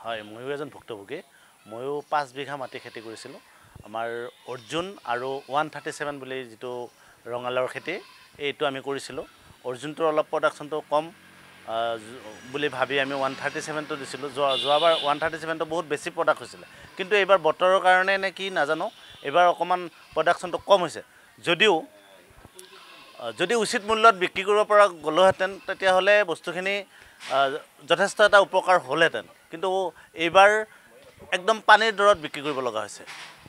হয়, ময়ো এজন ভুক্তভোগী। ময়ো 5 বিঘা মাটি খেতি কৰিছিলোঁ। আমাৰ অৰ্জুন আৰু 137 বুলি যিটো ৰঙালাওৰ খেতি এইটো আমি কৰিছিলোঁ। অৰ্জুনটোৰ অলপ প্ৰডাকশ্যনটো কম বুলি ভাবি আমি 137টো দিছিলোঁ। যোৱাবাৰ 137টো বহুত বেছি প্ৰডাক্ট হৈছিলে, কিন্তু এইবাৰ বতৰৰ কাৰণে নে কি নাজানো, এইবাৰ অকণমান প্ৰডাকশ্যনটো কম হৈছে। যদি উচিত মূল্যত বিক্ৰী কৰিব পৰা গ'লোহেঁতেন তেতিয়াহ'লে বস্তুখিনি যথেষ্ট এটা উপকাৰ হ'লহেঁতেন, কিন্তু এইবাৰ একদম পানীৰ দৰত বিক্ৰী কৰিব লগা হৈছে।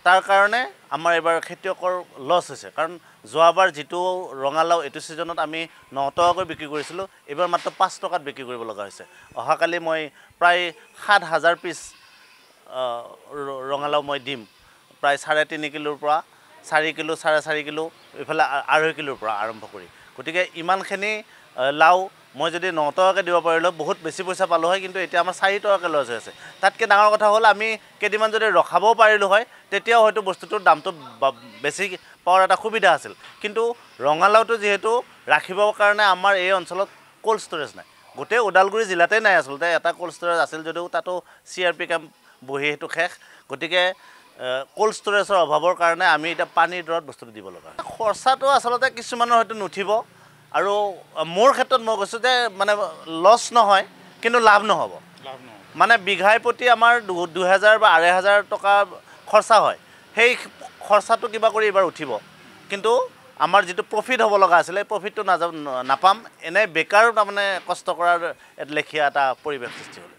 তাৰ কাৰণে আমাৰ এইবাৰ খেতিয়কৰ লছ হৈছে, কাৰণ যোৱাবাৰ যিটো ৰঙালাও এইটো ছিজনত আমি 9 টকাকৈ বিক্ৰী কৰিছিলোঁ, এইবাৰ মাত্ৰ 5 টকাত বিক্ৰী কৰিব লগা হৈছে। অহাকালি মই প্ৰায় 7,000 পিচ ৰঙালাও মই দিম, প্ৰায় 3.5 কিলোৰ পৰা 4 কিলো 4.5 কিলো, এইফালে 2.5 কিলোৰ পৰা আৰম্ভ কৰি। গতিকে ইমানখিনি লাও মই যদি 9 টকাকৈ দিব পাৰিলোঁ বহুত বেছি পইচা পালোঁ হয়, কিন্তু এতিয়া আমাৰ 4 টকাকৈ লছ হৈ আছে। তাতকৈ ডাঙৰ কথা হ'ল আমি কেইদিনমান যদি ৰখাবও পাৰিলোঁ হয় তেতিয়াও হয়তো বস্তুটোৰ দামটো বেছি পোৱাৰ এটা সুবিধা আছিল। কিন্তু ৰঙালাওটো যিহেতু ৰাখিবৰ কাৰণে আমাৰ এই অঞ্চলত কোল্ড ষ্ট'ৰেজ নাই, গোটেই ওদালগুৰি জিলাতেই নাই আচলতে। এটা কোল্ড ষ্ট'ৰেজ আছিল যদিও তাতো CRP কেম্প বহি সেইটো শেষ। গতিকে কোল্ড ষ্ট'ৰেজৰ অভাৱৰ কাৰণে আমি এতিয়া পানীৰ দৰত বস্তুটো দিব লগা হয়। খৰচাটো আচলতে কিছুমানৰ হয়তো নুঠিব, আৰু মোৰ ক্ষেত্ৰত মই কৈছোঁ যে মানে লছ নহয় কিন্তু লাভ নহ'ব। মানে বিঘাই প্ৰতি আমাৰ 2,000 বা 2,500 টকা খৰচা হয়, সেই খৰচাটো কিবা কৰি এইবাৰ উঠিব, কিন্তু আমাৰ যিটো প্ৰফিট হ'ব লগা আছিলে প্ৰফিটটো নাপাম। এনে বেকাৰ তাৰমানে কষ্ট কৰাৰ লেখীয়া এটা পৰিৱেশ সৃষ্টি হ'ল।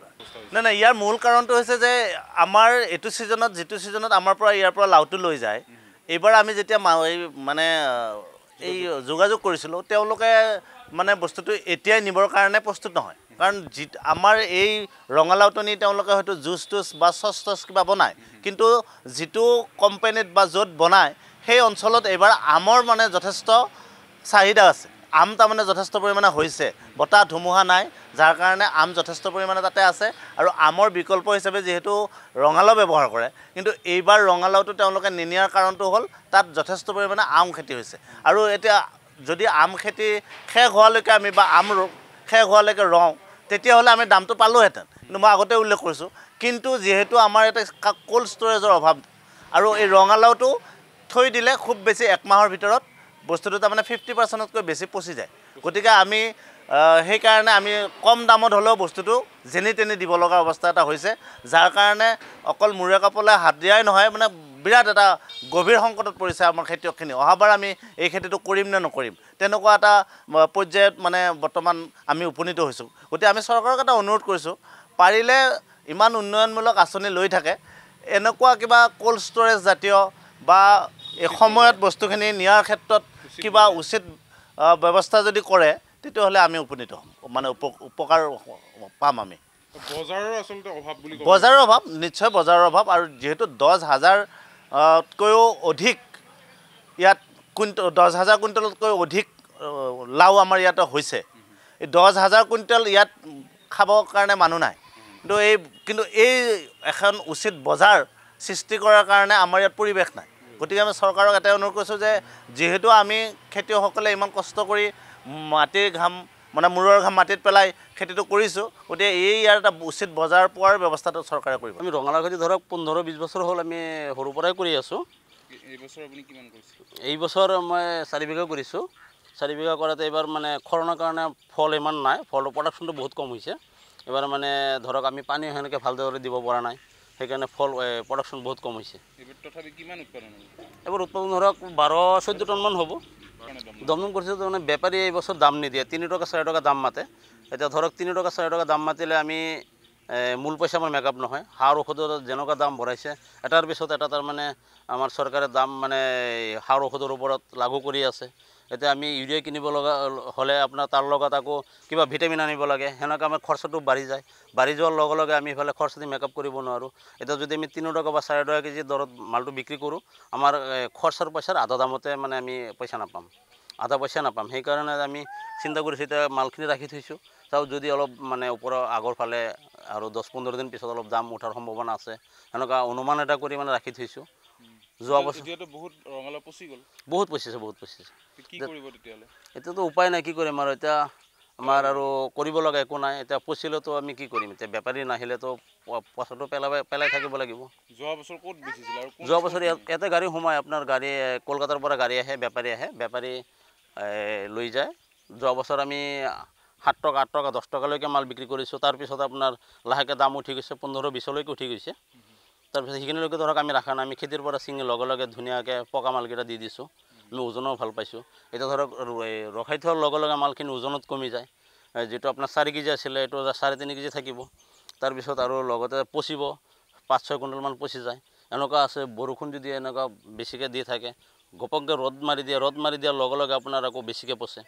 নাই, ইয়াৰ মূল কাৰণটো হৈছে যে আমাৰ এইটো ছিজনত যিটো ছিজনত আমাৰ পৰা ইয়াৰ পৰা লাওটো লৈ যায়, এইবাৰ আমি যেতিয়া মানে এই যোগাযোগ কৰিছিলোঁ তেওঁলোকে মানে বস্তুটো এতিয়াই নিবৰ কাৰণে প্ৰস্তুত নহয়, কাৰণ আমাৰ এই ৰঙালাওটো নি তেওঁলোকে হয়তো জুচ বা চচ কিবা বনায়, কিন্তু যিটো কোম্পানীত বা য'ত বনায় সেই অঞ্চলত এইবাৰ আমৰ মানে যথেষ্ট চাহিদা আছে। আম তাৰমানে যথেষ্ট পৰিমাণে হৈছে, বতাহ ধুমুহা নাই, যাৰ কাৰণে আম যথেষ্ট পৰিমাণে তাতে আছে। আৰু আমৰ বিকল্প হিচাপে যিহেতু ৰঙালাও ব্যৱহাৰ কৰে, কিন্তু এইবাৰ ৰঙালাওটো তেওঁলোকে নিনিয়াৰ কাৰণটো হ'ল তাত যথেষ্ট পৰিমাণে আম খেতি হৈছে। আৰু এতিয়া যদি আম খেতি শেষ হোৱালৈকে আমি বা আম শেষ হোৱালৈকে ৰওঁ তেতিয়াহ'লে আমি দামটো পালোঁহেঁতেন, কিন্তু মই আগতে উল্লেখ কৰিছোঁ। কিন্তু যিহেতু আমাৰ এটা কোল্ড ষ্ট'ৰেজৰ অভাৱ, আৰু এই ৰঙালাওটো থৈ দিলে খুব বেছি 1 মাহৰ ভিতৰত বস্তুটো তাৰমানে 50%তকৈ বেছি পচি যায়। গতিকে আমি সেইকাৰণে আমি কম দামত হ'লেও বস্তুটো যেনি তেনি দিব লগা অৱস্থা এটা হৈছে, যাৰ কাৰণে অকল মূৰে কপালে হাত দিয়াই নহয়, মানে বিৰাট এটা গভীৰ সংকটত পৰিছে আমাৰ খেতিয়কখিনি। অহাবাৰ আমি এই খেতিটো কৰিম নে নকৰিম তেনেকুৱা এটা পৰ্যায়ত মানে বৰ্তমান আমি উপনীত হৈছোঁ। গতিকে আমি চৰকাৰক এটা অনুৰোধ কৰিছোঁ, পাৰিলে ইমান উন্নয়নমূলক আঁচনি লৈ থাকে, এনেকুৱা কিবা কোল্ড ষ্ট'ৰেজ জাতীয় বা এই সময়ত বস্তুখিনি নিয়াৰ ক্ষেত্ৰত কিবা উচিত ব্যৱস্থা যদি কৰে তেতিয়াহ'লে আমি উপনীত হ'ম, মানে উপকাৰ পাম আমি। বজাৰৰ অভাৱ, নিশ্চয় বজাৰৰ অভাৱ। আৰু যিহেতু 10,000তকৈও অধিক ইয়াত 10,000 কুইণ্টলতকৈ অধিক লাও আমাৰ ইয়াতে হৈছে, এই 10,000 কুইণ্টল ইয়াত খাবৰ কাৰণে মানুহ নাই, কিন্তু এই এখন উচিত বজাৰ সৃষ্টি কৰাৰ কাৰণে আমাৰ ইয়াত পৰিৱেশ নাই। গতিকে আমি চৰকাৰক এটাই অনুৰোধ কৰিছোঁ যে যিহেতু আমি খেতিয়কসকলে ইমান কষ্ট কৰি মাটিৰ ঘাম মানে মূৰৰ ঘাম মাটিত পেলাই খেতিটো কৰিছোঁ, গতিকে ইয়াৰ এটা উচিত বজাৰ পোৱাৰ ব্যৱস্থাটো চৰকাৰে কৰিব। আমি ৰঙালাও খেতি ধৰক 15-20 বছৰ হ'ল আমি সৰুৰ পৰাই কৰি আছোঁ। এই বছৰ মই 4 বিঘা কৰিছোঁ। 4 বিঘা কৰাতে এইবাৰ মানে খৰাঙৰ কাৰণে ফল ইমান নাই, ফলৰ প্ৰডাকশ্যনটো বহুত কম হৈছে। এইবাৰ মানে ধৰক আমি পানী সেনেকৈ ভালদৰে দিব পৰা নাই, সেইকাৰণে প্ৰডাকশ্যন বহুত কম হৈছে। এইবাৰ উৎপাদন ধৰক 12-14 টনমান হ'ব। দমদম কৰিছে তাৰমানে বেপাৰী এই বছৰ দাম নিদিয়ে, 3 টকা 4 টকা দাম মাতে। এতিয়া ধৰক 3 টকা 4 টকা দাম মাতিলে আমি মূল পইচা আমাৰ মেকআপ নহয়। সাৰ ঔষধৰ যেনেকুৱা দাম বঢ়াইছে এটাৰ পিছত এটা, তাৰমানে আমাৰ চৰকাৰে দাম মানে সাৰ ঔষধৰ ওপৰত লাগু কৰি আছে। এতিয়া আমি ইউৰিয়া কিনিব লগা হ'লে আপোনাৰ তাৰ লগত আকৌ কিবা ভিটামিন আনিব লাগে, সেনেকৈ আমাৰ খৰচাটো বাঢ়ি যায়। বাঢ়ি যোৱাৰ লগে লগে আমি ইফালে খৰচা দি মেকআপ কৰিব নোৱাৰোঁ। এতিয়া যদি আমি 3 টকা বা 4 টকা কেজি দৰত মালটো বিক্ৰী কৰোঁ, আমাৰ খৰচাৰ পইচাৰ আধা দামতে মানে আমি পইচা নাপাম, আধা পইচা নাপাম। সেইকাৰণে আমি চিন্তা কৰিছোঁ এতিয়া মালখিনি ৰাখি থৈছোঁ, চাওঁ যদি অলপ মানে ওপৰৰ আগৰ ফালে আৰু 10-15 দিন পিছত অলপ দাম উঠাৰ সম্ভাৱনা আছে, এনেকুৱা অনুমান এটা কৰি মানে ৰাখি থৈছোঁ। যোৱা বছৰ বহুত ৰঙালাও পচি গ'ল, বহুত পচিছে। এতিয়াতো উপায় নাই, কি কৰিম আৰু এতিয়া আমাৰ আৰু কৰিব লগা একো নাই এতিয়া পচিলেতো আমি কি কৰিম এতিয়া বেপাৰী নাহিলেতো পইচাটো পেলাই থাকিব লাগিব যোৱা বছৰ ক'ত বেচিছিল আৰু যোৱা বছৰ ইয়াতে গাড়ী সোমায় আপোনাৰ গাড়ী কলকাতাৰ পৰা গাড়ী আহে বেপাৰী লৈ যায় যোৱা বছৰ আমি 7 টকা 8 টকা 10 টকালৈকে মাল বিক্ৰী কৰিছোঁ তাৰপিছত আপোনাৰ লাহেকৈ দাম উঠি গৈছে 15-20লৈকে উঠি গৈছে তাৰপিছত সেইখিনিলৈকে ধৰক আমি ৰাখা নাই আমি খেতিৰ পৰা ছিঙি লগে লগে ধুনীয়াকৈ পকা মালকেইটা দি দিছোঁ আমি ওজনো ভাল পাইছোঁ এতিয়া ধৰক ৰখাই থোৱাৰ লগে লগে মালখিনি ওজনত কমি যায় যেটো আপোনাৰ 4 কেজি আছিলে এইটো 3.5 কেজি থাকিব তাৰপিছত আৰু লগতে পচিব 5-6 কুইণ্টেল মান পচি যায় এনেকুৱা আছে বৰষুণ যদি এনেকুৱা বেছিকৈ দি থাকে গপককৈ ৰ'দ মাৰি দিয়াৰ লগে লগে আপোনাৰ আকৌ বেছিকৈ পচে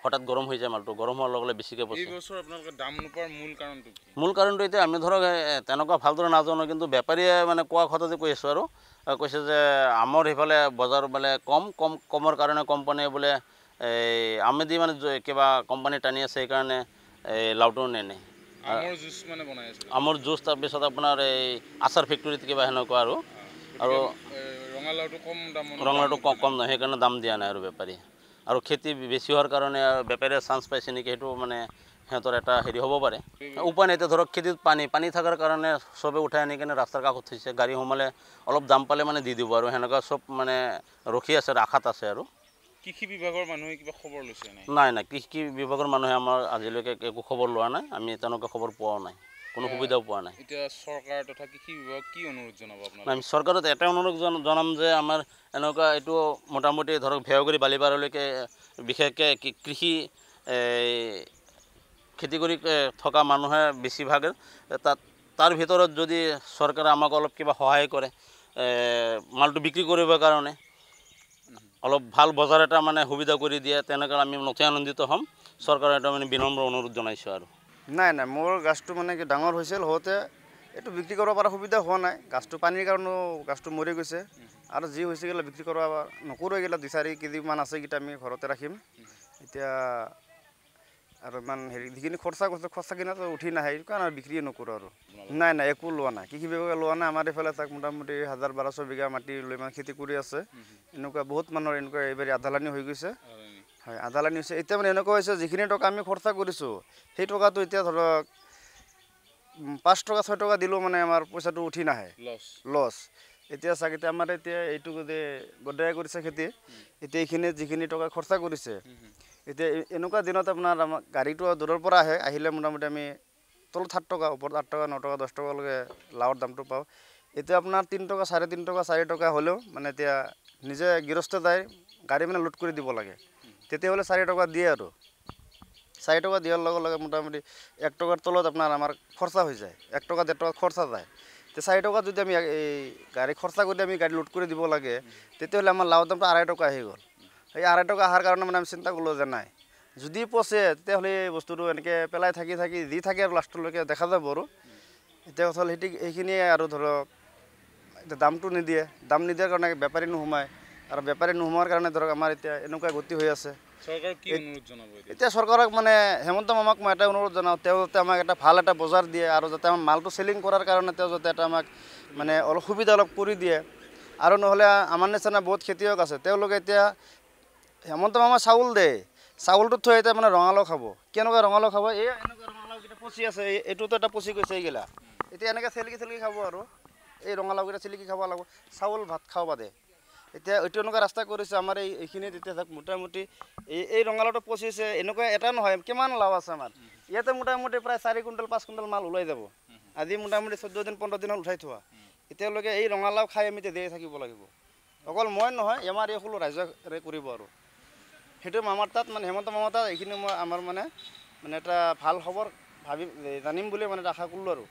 হঠাৎ গৰম হৈ যায় মালটো গৰম হোৱাৰ লগে লগে বেছিকৈ পচে এই বছৰ আপোনালোকে দাম নোপোৱাৰ মূল কাৰণটো এতিয়া আমি ধৰক তেনেকুৱা ভালদৰে নাজানো কিন্তু বেপাৰীয়ে মানে কোৱা কথাতে কৈ আছোঁ আৰু কৈছে যে আমৰ সেইফালে বজাৰ বোলে কমৰ কাৰণে কোম্পানীয়ে বোলে আমেদি মানে কিবা কোম্পানী টানি আছে সেইকাৰণে লাউটো নেনে আমৰ জুচ মানে বনাই আছে আমৰ জুচ তাৰপিছত আপোনাৰ এই আচাৰ ফেক্টৰীত কিবা সেনেকুৱা আৰু ৰঙালাউটো কম নহয় সেইকাৰণে দাম দিয়া নাই আৰু বেপাৰী আৰু খেতি বেছি হোৱাৰ কাৰণে বেপাৰীয়ে চান্স পাইছে নেকি সেইটো মানে সিহঁতৰ এটা হেৰি হ'ব পাৰে উপায় নাই এতিয়া ধৰক খেতিত পানী থকাৰ কাৰণে চবে উঠাই আনি কিনে ৰাস্তাৰ কাষত থৈছে গাড়ী সোমালে অলপ দাম পালে মানে দি দিব আৰু সেনেকুৱা চব মানে ৰখি আছে আশাত আছে আৰু কৃষি বিভাগৰ মানুহে কিবা খবৰ লৈছে নাই কৃষি বিভাগৰ মানুহে আমাৰ আজিলৈকে একো খবৰ লোৱা নাই আমি তেনেকুৱা খবৰ পোৱাও নাই কোনো সুবিধাও পোৱা নাই এতিয়া চৰকাৰ তথা কৃষি বিভাগ কি অনুৰোধ জনাব আপোনালোকে আমি চৰকাৰত এটা অনুৰোধ জনাম যে আমাৰ এনেকুৱা এইটো মোটামুটি ধৰক ভেয়গুৰি বালিপাৰালৈকে বিশেষকৈ কৃষি খেতি কৰি থকা মানুহে বেছিভাগে তাৰ ভিতৰত যদি চৰকাৰে আমাক অলপ কিবা সহায় কৰে মালটো বিক্ৰী কৰিবৰ কাৰণে অলপ ভাল বজাৰ এটা মানে সুবিধা কৰি দিয়ে তেনেকৈ আমি নথৈ আনন্দিত হ'ম চৰকাৰে এটা মানে বিনম্ৰ অনুৰোধ জনাইছোঁ আৰু নাই মোৰ গাছটো মানে কি ডাঙৰ হৈছিল হওঁতে এইটো বিক্ৰী কৰিব পৰা সুবিধা হোৱা নাই গাছটো পানীৰ কাৰণেও গাছটো মৰি গৈছে আৰু যি হৈছে গ'লে বিক্ৰী কৰিব নকৰোঁ এইগিলা 2-4 কেজিমান আছে এইকেইটা আমি ঘৰতে ৰাখিম এতিয়া আৰু ইমান হেৰি যিখিনি খৰচাখিনিতো উঠি নাহে সেইটো কাৰণে বিক্ৰীয়ে নকৰোঁ আৰু নাই একো লোৱা নাই কৃষি বিভাগে লোৱা নাই আমাৰ এইফালে তাক মোটামুটি 1000-1200 বিঘা মাটি লৈ মানে খেতি কৰি আছে এনেকুৱা বহুত মানুহৰ এনেকুৱা এইবাৰ আধালানি হৈ গৈছে হয় আধালানি হৈছে এতিয়া মানে এনেকুৱা হৈছে যিখিনি টকা আমি খৰচা কৰিছোঁ সেই টকাটো এতিয়া ধৰক 5 টকা 6 টকা দিলেও মানে আমাৰ পইচাটো উঠি নাহে লছ এতিয়া চাগে এতিয়া আমাৰ এতিয়া এইটো যে গদাই কৰিছে খেতি এতিয়া এইখিনিত যিখিনি টকা খৰচা কৰিছে এতিয়া এনেকুৱা দিনত আপোনাৰ আমাৰ গাড়ীটো দূৰৰ পৰা আহিলে মোটামুটি আমি তলত 7 টকা ওপৰত 8 টকা 9 টকা 10 টকালৈকে লাওৰ দামটো পাওঁ এতিয়া আপোনাৰ 3 টকা 3.5 টকা 4 টকা হ'লেও মানে এতিয়া নিজে গৃহস্থ যায় গাড়ী মানে লোড কৰি দিব লাগে তেতিয়াহ'লে 4 টকা দিয়ে আৰু 4 টকা দিয়াৰ লগে লগে মোটামুটি 1 টকাৰ তলত আপোনাৰ আমাৰ খৰচা হৈ যায় 1 টকা 1.5 টকা খৰচা যায় তে 4 টকা যদি আমি এই গাড়ী খৰচা কৰি আমি গাড়ী লোড কৰি দিব লাগে তেতিয়াহ'লে আমাৰ লাওৰ দামটো 2.5 টকা আহি গ'ল এই 2.5 টকা অহাৰ কাৰণে মানে আমি চিন্তা কৰিলোঁ যে নাই যদি পচে তেতিয়াহ'লে এই বস্তুটো এনেকৈ পেলাই থাকি দি থাকে আৰু লাষ্টলৈকে দেখা যাব আৰু এতিয়া কথা হ'ল সেইখিনিয়ে আৰু ধৰক এতিয়া দামটো নিদিয়ে দাম নিদিয়াৰ কাৰণে বেপাৰী নোসোমায় আৰু বেপাৰী নোসোমোৱাৰ কাৰণে ধৰক আমাৰ এতিয়া এনেকুৱা গতি হৈ আছে এতিয়া চৰকাৰক মানে হেমন্ত মামাক মই এটা অনুৰোধ জনাওঁ তেওঁ যাতে আমাক এটা ভাল এটা বজাৰ দিয়ে আৰু যাতে আমাৰ মালটো চেলিং কৰাৰ কাৰণে তেওঁ যাতে এটা আমাক মানে অলপ সুবিধা অলপ কৰি দিয়ে আৰু নহ'লে আমাৰ নিচিনা বহুত খেতিয়ক আছে তেওঁলোকে এতিয়া হেমন্ত মামা চাউল দিয়ে চাউলটো থৈ এতিয়া মানে ৰঙালাও খাব কেনেকুৱা ৰঙালাও খাব এই এনেকুৱা ৰঙালাওকেইটা পচি আছে এইটোতো এটা পচি গৈছে এইগিলা এতিয়া এনেকৈ চেলকি খাব আৰু এই ৰঙালাওকেইটা চেলকি খাব লাগিব চাউল ভাত খাব বাদে এতিয়া এইটো এনেকুৱা ৰাস্তা কৰিছে আমাৰ এইখিনিত এতিয়া ধৰক মোটামুটি এই ৰঙালাওটো পচিছে এনেকুৱা এটা নহয় কিমান লাভ আছে আমাৰ ইয়াতে মোটামুটি প্ৰায় 4 কুইণ্টেল 5 কুইণ্টেল মাল ওলাই যাব আজি মোটামুটি 14 দিন 15 দিনত উঠাই থোৱা এতিয়ালৈকে এই ৰঙালাও খাই আমি দিয়ে থাকিব লাগিব অকল মই নহয় আমাৰ এই সকলো ৰাইজে কৰিব আৰু সেইটো আমাৰ তাত মানে হেমন্ত মামাৰ তাত এইখিনি মই আমাৰ মানে এটা ভাল খবৰ ভাবি জানিম বুলি মানে আশা কৰিলোঁ আৰু